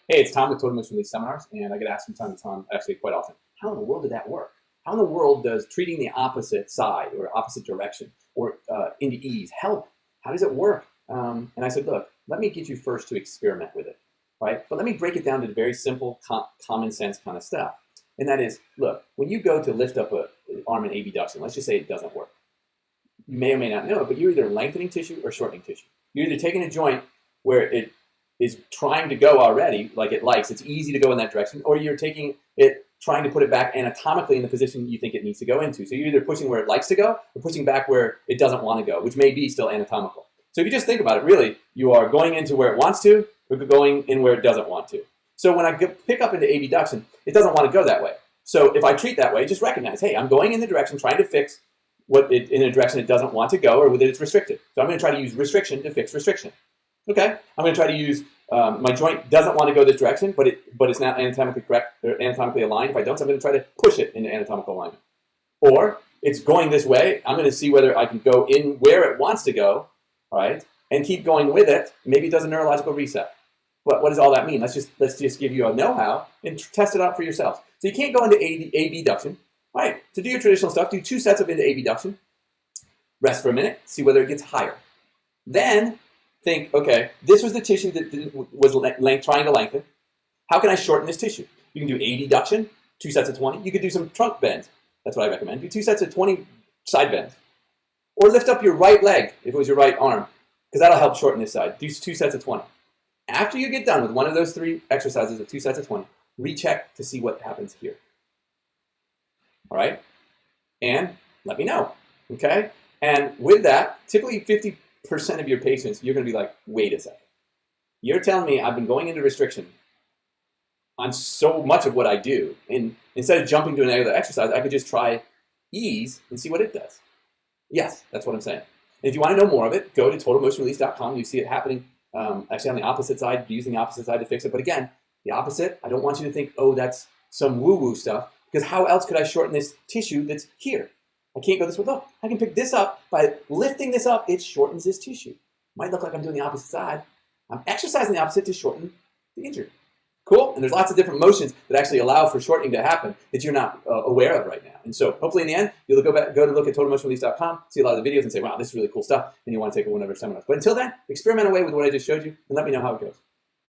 Hey, it's Tom with Total Motion Release Seminars, and I get asked from time to time, actually quite often, how in the world did that work? How in the world does treating the opposite side or opposite direction or into ease help? How does it work? And I said, look, let me get you first to experiment with it, right? But let me break it down to the very simple, common sense kind of stuff. And that is, look, when you go to lift up an arm in abduction, let's just say it doesn't work. You may or may not know it, but you're either lengthening tissue or shortening tissue. You're either taking a joint where it is trying to go already, like it likes, it's easy to go in that direction, or you're taking it, trying to put it back anatomically in the position you think it needs to go into. So you're either pushing where it likes to go or pushing back where it doesn't want to go, which may be still anatomical. So if you just think about it, really, you are going into where it wants to, or going in where it doesn't want to. So when I pick up into abduction, it doesn't want to go that way. So if I treat that way, just recognize, hey, I'm going in the direction, trying to fix in a direction it doesn't want to go, or that it's restricted. So I'm going to try to use restriction to fix restriction. Okay, I'm going to try to use my joint doesn't want to go this direction, but it's not anatomically correct or anatomically aligned. If I don't, so I'm going to try to push it into anatomical alignment. Or it's going this way. I'm going to see whether I can go in where it wants to go, all right, and keep going with it. Maybe it does a neurological reset. But what does all that mean? Let's just give you a know-how and test it out for yourselves. So you can't go into abduction. All right, to do your traditional stuff, do 2 sets of into abduction. Rest for a minute, see whether it gets higher. Then think, okay, this was the tissue that was trying to lengthen. How can I shorten this tissue? You can do abduction, 2 sets of 20. You could do some trunk bends. That's what I recommend. Do 2 sets of 20 side bends. Or lift up your right leg if it was your right arm, because that'll help shorten this side. Do 2 sets of 20. After you get done with one of those 3 exercises of 2 sets of 20, recheck to see what happens here. All right? And let me know, okay? And with that, typically 50% of your patients, you're going to be like, wait a second. You're telling me I've been going into restriction on so much of what I do, and instead of jumping to another exercise, I could just try ease and see what it does. Yes, that's what I'm saying. And if you want to know more of it, go to totalmotionrelease.com. You see it happening actually on the opposite side, using the opposite side to fix it. But again, the opposite, I don't want you to think, oh, that's some woo-woo stuff, because how else could I shorten this tissue that's here? I can't go this way. Look, I can pick this up. By lifting this up, it shortens this tissue. Might look like I'm doing the opposite side. I'm exercising the opposite to shorten the injury. Cool? And there's lots of different motions that actually allow for shortening to happen that you're not aware of right now. And so hopefully in the end, you'll go to look at totalmotionrelease.com, see a lot of the videos and say, wow, this is really cool stuff, and you want to take one of our seminars. But until then, experiment away with what I just showed you and let me know how it goes.